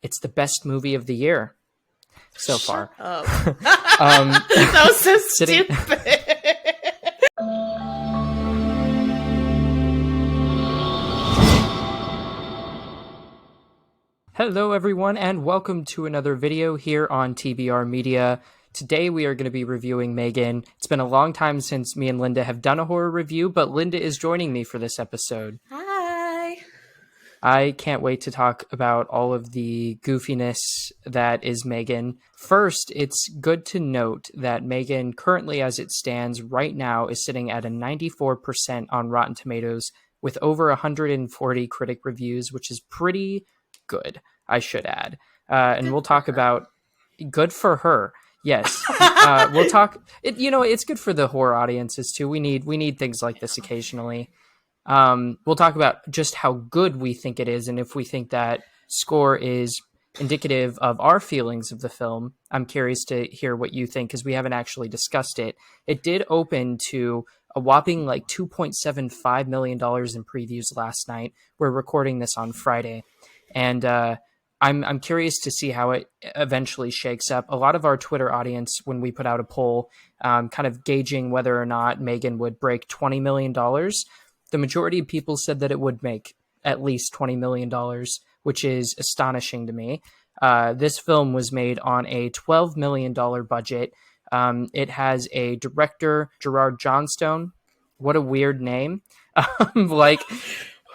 It's the best movie of the year so far. That was so stupid. Hello everyone and welcome to another video here on TBR Media. Today we are going to be reviewing M3GAN. It's been a long time since me and Linda have done a horror review, but Linda is joining me for this episode. Hi. I can't wait to talk about all of the goofiness that is M3GAN. First, it's good to note that M3GAN currently as it stands right now is sitting at a 94% on Rotten Tomatoes with over 140 critic reviews, which is pretty good, I should add. And we'll talk about good for her. Yes. We'll talk it's good for the horror audiences too. We need things like this occasionally. We'll talk about just how good we think it is and if we think that score is indicative of our feelings of the film. I'm curious to hear what you think because we haven't actually discussed it. It did open to a whopping like $2.75 million in previews last night. We're recording this on Friday. And I'm curious to see how it eventually shakes up. A lot of our Twitter audience, when we put out a poll, kind of gauging whether or not M3GAN would break $20 million, the majority of people said that it would make at least $20 million, which is astonishing to me. This film was made on a $12 million budget. It has a director, Gerard Johnstone. What a weird name.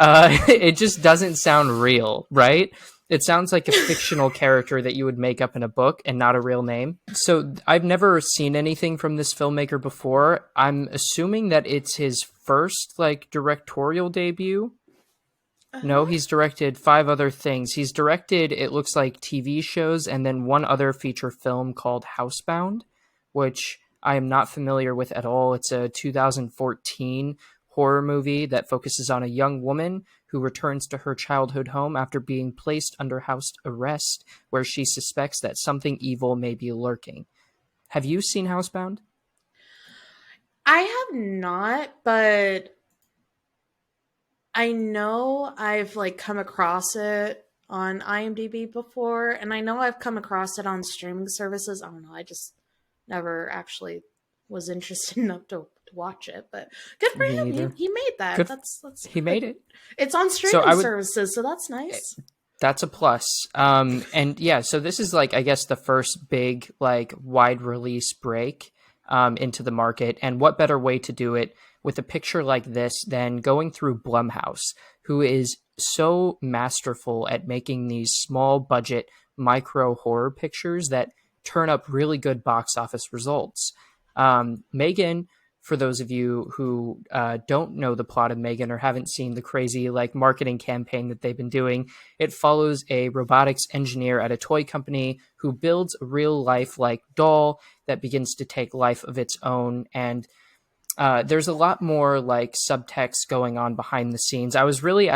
It just doesn't sound real, right? It sounds like a fictional character that you would make up in a book and not a real name. So I've never seen anything from this filmmaker before. I'm assuming that it's his first directorial debut. No, he's directed 5 other things. He's directed, it looks like, TV shows and then one other feature film called Housebound, which I am not familiar with at all. It's a 2014 horror movie that focuses on a young woman who returns to her childhood home after being placed under house arrest, where she suspects that something evil may be lurking. Have you seen Housebound? I have not, but I know I've come across it on IMDb before, and I know I've come across it on streaming services. I don't know, I just never actually was interested enough to watch it, but good for him. He made that. That's he made it. It's on streaming services, so that's nice. That's a plus. And yeah, so this is I guess the first big wide release break into the market, and what better way to do it with a picture like this than going through Blumhouse, who is so masterful at making these small budget micro horror pictures that turn up really good box office results. M3GAN, for those of you who don't know the plot of M3GAN or haven't seen the crazy marketing campaign that they've been doing, it follows a robotics engineer at a toy company who builds a real life doll that begins to take life of its own. And there's a lot more subtext going on behind the scenes. I was really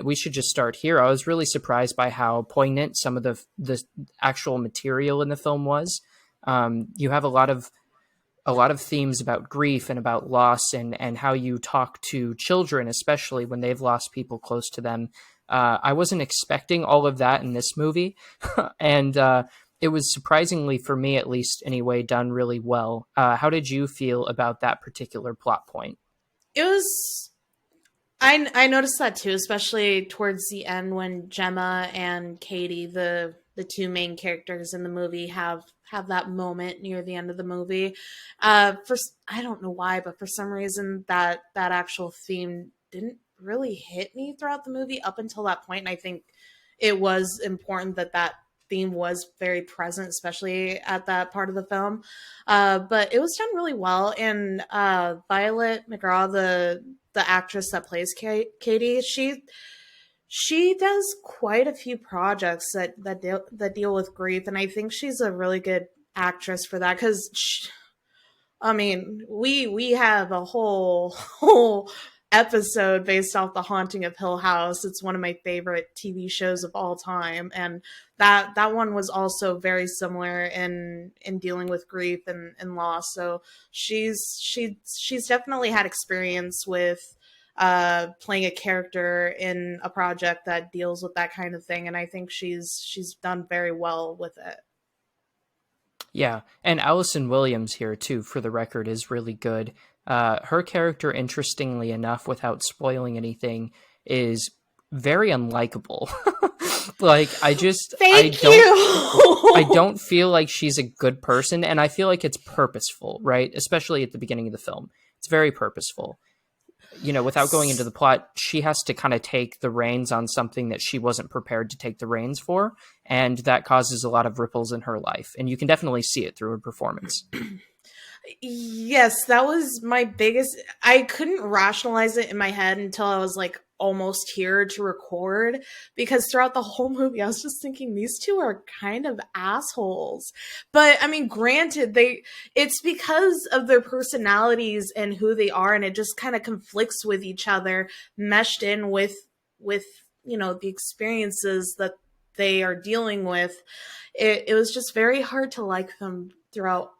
we should just start here. I was really surprised by how poignant some of the actual material in the film was. You have a lot of themes about grief and about loss and how you talk to children, especially when they've lost people close to them. I wasn't expecting all of that in this movie. And it was surprisingly, for me at least anyway, done really well. How did you feel about that particular plot point? It was... I noticed that too, especially towards the end when Gemma and Katie, the two main characters in the movie, have that moment near the end of the movie. I don't know why, but for some reason that actual theme didn't really hit me throughout the movie up until that point. And I think it was important that theme was very present, especially at that part of the film. But it was done really well. And Violet McGraw, the actress that plays Katie, she does quite a few projects that deal with grief, and I think she's a really good actress for that. Because, we have a whole episode based off The Haunting of Hill House. It's one of my favorite TV shows of all time, and that one was also very similar in dealing with grief and loss. So she's definitely had experience with playing a character in a project that deals with that kind of thing, and I think she's done very well with it. Yeah, and Allison Williams here too, for the record, is really good. Her character, interestingly enough, without spoiling anything, is very unlikable. Like, I don't feel like she's a good person, and I feel like it's purposeful, right? Especially at the beginning of the film. It's very purposeful. You know, without going into the plot, she has to kind of take the reins on something that she wasn't prepared to take the reins for, and that causes a lot of ripples in her life. And you can definitely see it through her performance. Yes, that was my biggest. I couldn't rationalize it in my head until I was like almost here to record, because throughout the whole movie I was just thinking these two are kind of assholes. But I mean, granted, it's because of their personalities and who they are, and it just kind of conflicts with each other, meshed in with you know, the experiences that they are dealing with. It was just very hard to like them throughout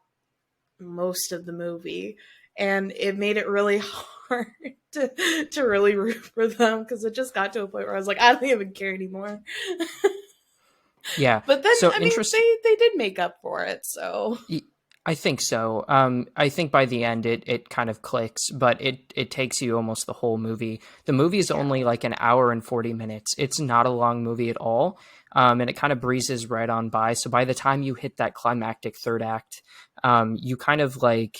most of the movie, and it made it really hard to really root for them, because it just got to a point where I was like, I don't even care anymore. Yeah, but then so I mean, they did make up for it, so I think so. I think by the end it kind of clicks, but it takes you almost the whole movie. The movie is only like an hour and 40 minutes. It's not a long movie at all. And it kind of breezes right on by. So by the time you hit that climactic third act, you kind of like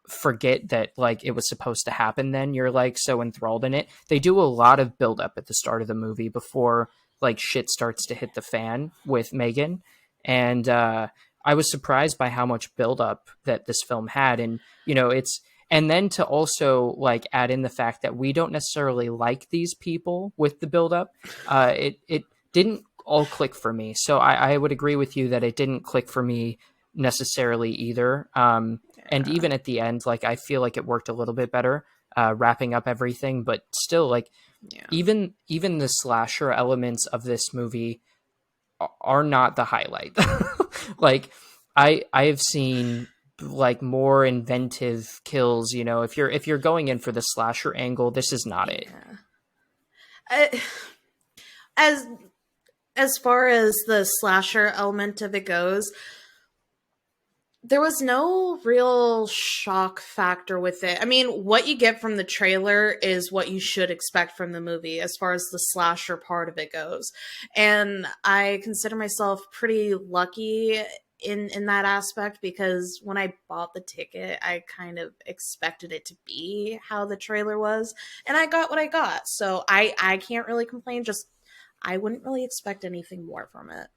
forget that like it was supposed to happen. Then you're like so enthralled in it. They do a lot of build up at the start of the movie before like shit starts to hit the fan with M3GAN. And I was surprised by how much build up that this film had. And, you know, and then to also like add in the fact that we don't necessarily like these people with the build up. It didn't all click for me. So I would agree with you that it didn't click for me necessarily either. And even at the end, like, I feel like it worked a little bit better, wrapping up everything, but still like, even the slasher elements of this movie are not the highlight. Like, I have seen like more inventive kills, you know, if you're going in for the slasher angle, this is not it. As far as the slasher element of it goes, there was no real shock factor with it. I mean, what you get from the trailer is what you should expect from the movie as far as the slasher part of it goes. And I consider myself pretty lucky in that aspect, because when I bought the ticket, I kind of expected it to be how the trailer was, and I got what I got. So I can't really complain. Just I wouldn't really expect anything more from it.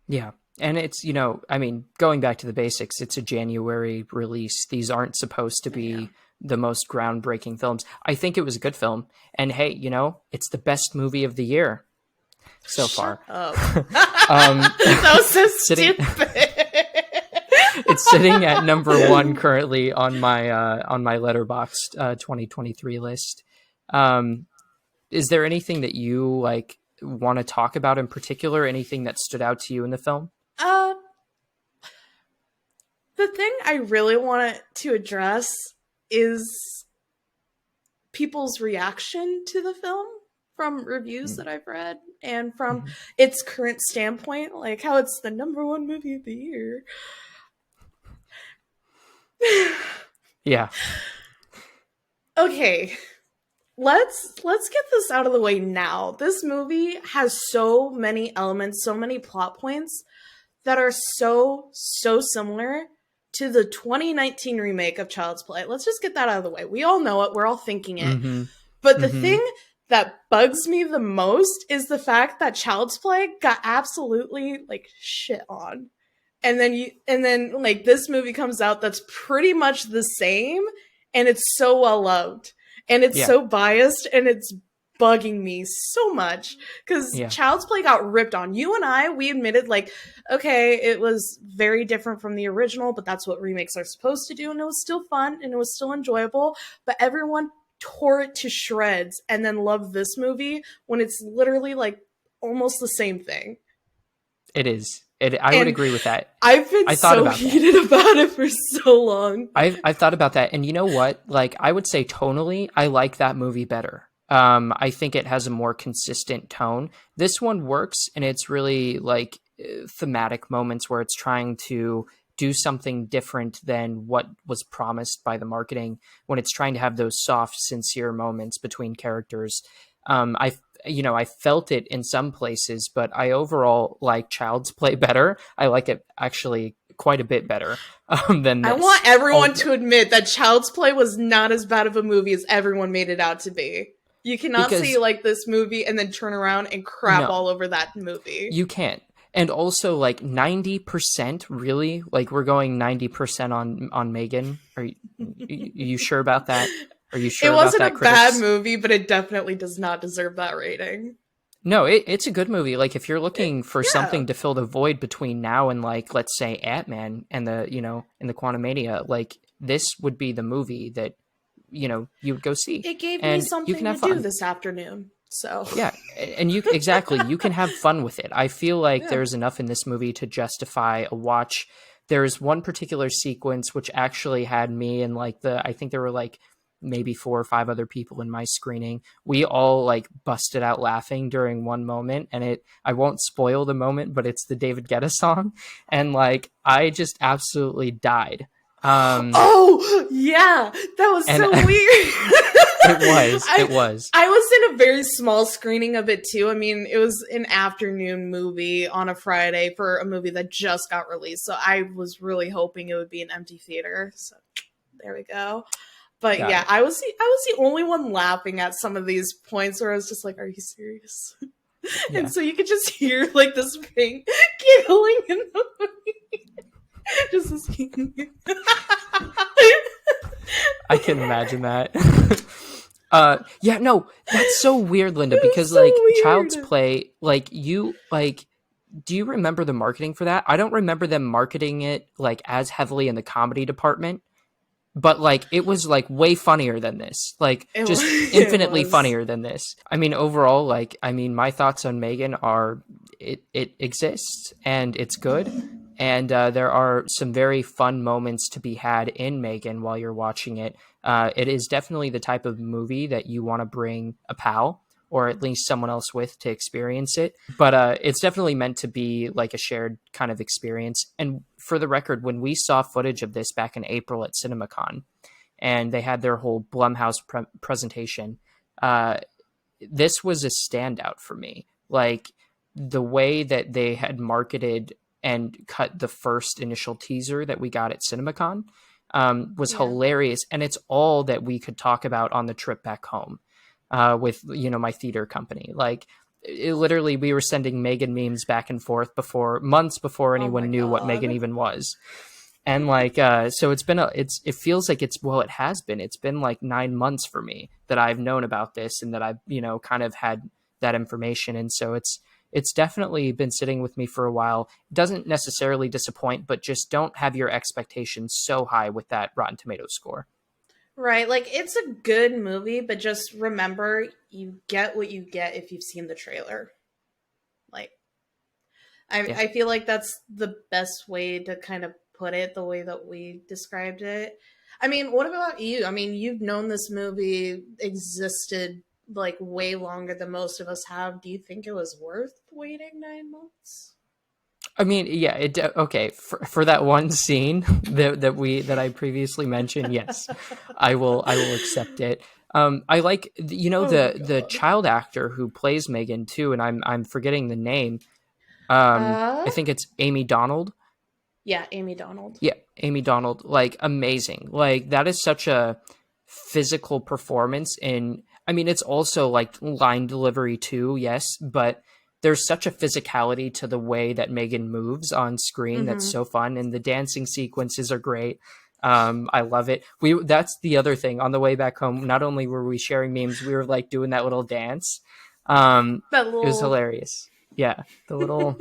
Yeah. And it's, you know, I mean, going back to the basics, it's a January release. These aren't supposed to be the most groundbreaking films. I think it was a good film. And hey, you know, it's the best movie of the year so far. That was so stupid. It's sitting at number 1 currently on my Letterboxd 2023 list. Is there anything that you like want to talk about in particular? Anything that stood out to you in the film? The thing I really wanted to address is people's reaction to the film from reviews that I've read, and from its current standpoint, like how it's the number 1 movie of the year. Yeah. Okay. Let's get this out of the way now. This movie has so many elements, so many plot points that are so similar to the 2019 remake of Child's Play. Let's just get that out of the way. We all know it. We're all thinking it. But the thing that bugs me the most is the fact that Child's Play got absolutely like shit on. And then like this movie comes out that's pretty much the same, and it's so well loved. And it's so biased, and it's bugging me so much, because Child's Play got ripped on. You and we admitted, like, okay, it was very different from the original, but that's what remakes are supposed to do, and it was still fun, and it was still enjoyable, but everyone tore it to shreds and then loved this movie when it's literally, like, almost the same thing. It is. I would agree with that. I've been so heated about it for so long. I've thought about that, and you know what? Like, I would say tonally, I like that movie better. I think it has a more consistent tone. This one works, and it's really like thematic moments where it's trying to do something different than what was promised by the marketing, when it's trying to have those soft, sincere moments between characters. I felt it in some places, but I overall like Child's Play better. I like it actually quite a bit better than this. I want everyone to admit that Child's Play was not as bad of a movie as everyone made it out to be. You cannot see like this movie and then turn around and crap all over that movie. You can't. And also, like, 90%, really? Like, we're going 90% on M3GAN? Are you sure about that? Are you sure about that, It wasn't a bad movie, but it definitely does not deserve that rating. No, it's a good movie. Like, if you're looking for something to fill the void between now and, like, let's say Ant-Man and the Quantumania, like, this would be the movie that, you would go see. It gave me something to do this afternoon. So yeah, and you can have fun with it. I feel like there's enough in this movie to justify a watch. There's one particular sequence which actually had me and like I think there were like maybe 4 or 5 other people in my screening. We all like busted out laughing during one moment, and I won't spoil the moment, but it's the David Guetta song, and like I just absolutely died. Oh yeah, that was so weird. It was. I was in a very small screening of it too. I mean, it was an afternoon movie on a Friday for a movie that just got released. So I was really hoping it would be an empty theater. So there we go. But yeah, I was the only one laughing at some of these points where I was just like, "Are you serious?" Yeah. And so you could just hear like this pink giggling in the movie. Just this. I can imagine that. Yeah, no, that's so weird, Linda, because so like weird. Child's Play, like do you remember the marketing for that? I don't remember them marketing it like as heavily in the comedy department, but like it was like way funnier than this, like just infinitely funnier than this. I mean, overall, like, I mean, my thoughts on M3GAN are it exists and it's good. And there are some very fun moments to be had in M3GAN while you're watching it. It is definitely the type of movie that you want to bring a pal or at least someone else with to experience it. But it's definitely meant to be like a shared kind of experience. And for the record, when we saw footage of this back in April at CinemaCon, and they had their whole Blumhouse presentation, this was a standout for me. Like, the way that they had marketed and cut the first initial teaser that we got at CinemaCon was hilarious. And it's all that we could talk about on the trip back home with, my theater company. Like, literally, we were sending M3GAN memes back and forth months before anyone knew what M3GAN even was. And like, so it feels like it has been. It's been like 9 months for me that I've known about this and that I've, kind of had that information. And so it's definitely been sitting with me for a while. It doesn't necessarily disappoint, but just don't have your expectations so high with that Rotten Tomatoes score. Right. Like, it's a good movie, but just remember, you get what you get if you've seen the trailer. Like, I feel like that's the best way to kind of put it, the way that we described it. I mean, what about you? I mean, you've known this movie existed like way longer than most of us have. Do you think it was worth waiting 9 months? I mean, yeah, okay. For that one scene that I previously mentioned, yes, I will accept it. I like, the child actor who plays M3GAN too, and I'm forgetting the name. I think it's Amy Donald. Yeah, Amy Donald. Yeah, Amy Donald. Like, amazing. Like, that is such a physical performance. And I mean, it's also like line delivery too, yes, but there's such a physicality to the way that M3GAN moves on screen that's so fun, and the dancing sequences are great. I love it. That's the other thing. On the way back home, not only were we sharing memes, we were like doing that little dance. It was hilarious. Yeah, the little.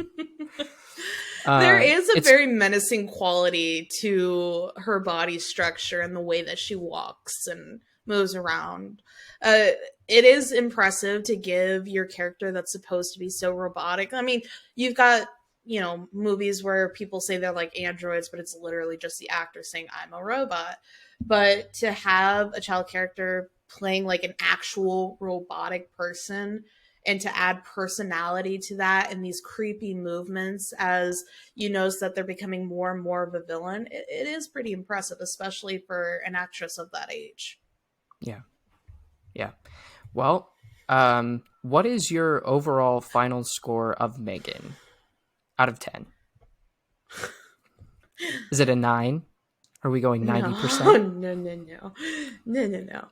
There is a very menacing quality to her body structure and the way that she walks and moves around. It is impressive to give your character that's supposed to be so robotic. I mean, you've got you know, movies where people say they're like androids, but it's literally just the actor saying, I'm a robot. But to have a child character playing like an actual robotic person and to add personality to that and these creepy movements as you notice that they're becoming more and more of a villain, it is pretty impressive, especially for an actress of that age. Yeah. Yeah. Well, what is your overall final score of M3GAN out of 10? Is it a 9? Are we going 90%? No.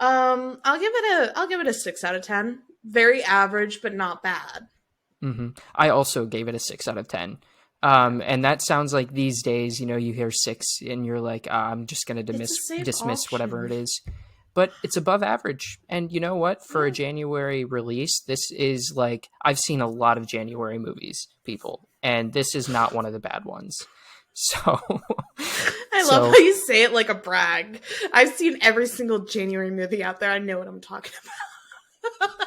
I'll give it a 6 out of 10. Very average, but not bad. Mm-hmm. I also gave it a 6 out of 10. And that sounds like these days, you know, you hear 6 and you're like, I'm just going to dismiss whatever it is. But it's above average. And you know what? For a January release, this is like, I've seen a lot of January movies, people, and this is not one of the bad ones. So I love how you say it like a brag. I've seen every single January movie out there. I know what I'm talking about.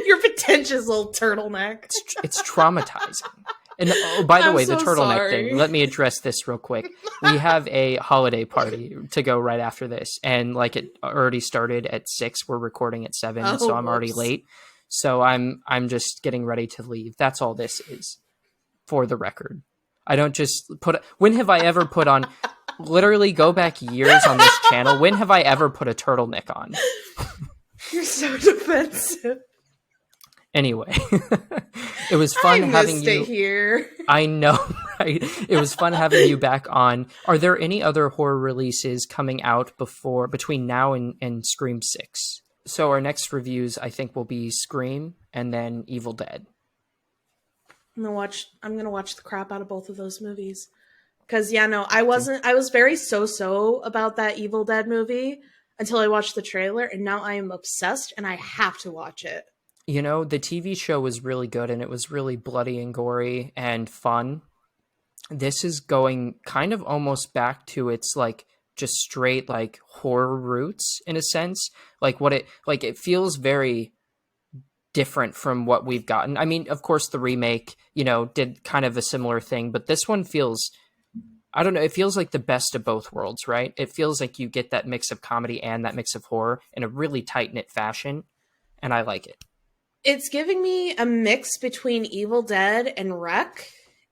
Your pretentious little turtleneck. It's traumatizing. And by the way, the turtleneck thing, let me address this real quick. We have a holiday party to go right after this. And like it already started at 6. We're recording at 7. So I'm already late. So I'm just getting ready to leave. That's all this is, for the record. I don't just when have I ever put on, literally go back years on this channel. When have I ever put a turtleneck on? You're so defensive. Anyway, it was fun having you here. I know, right? It was fun having you back on. Are there any other horror releases coming out between now and Scream 6? So our next reviews, I think, will be Scream and then Evil Dead. I'm gonna watch the crap out of both of those movies. Cause I was very so about that Evil Dead movie until I watched the trailer, and now I am obsessed and I have to watch it. You know, the TV show was really good and it was really bloody and gory and fun. This is going kind of almost back to its like just straight like horror roots in a sense. Like it feels very different from what we've gotten. I mean, of course the remake, you know, did kind of a similar thing, but this one feels, I don't know, it feels like the best of both worlds, right? It feels like you get that mix of comedy and that mix of horror in a really tight-knit fashion, and I like it. It's giving me a mix between Evil Dead and Wreck,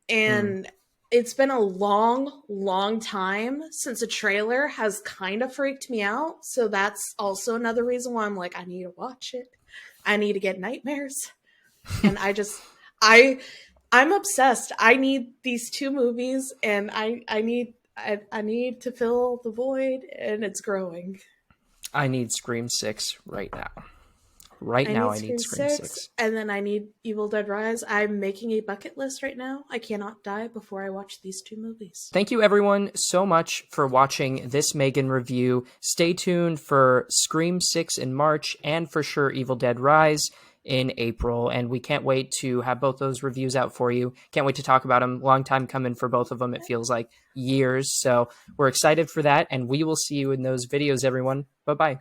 and it's been a long time since a trailer has kind of freaked me out, so that's also another reason why I'm like, I need to watch it. I need to get nightmares. And I'm obsessed. I need these two movies, and I need to fill the void, and it's growing. I need Scream 6 right now. I need Scream 6. And then I need Evil Dead Rise. I'm making a bucket list right now. I cannot die before I watch these two movies. Thank you everyone so much for watching this M3GAN review. Stay tuned for Scream 6 in March and for sure Evil Dead Rise in April. And we can't wait to have both those reviews out for you. Can't wait to talk about them. Long time coming for both of them. It feels like years. So we're excited for that. And we will see you in those videos, everyone. Bye-bye.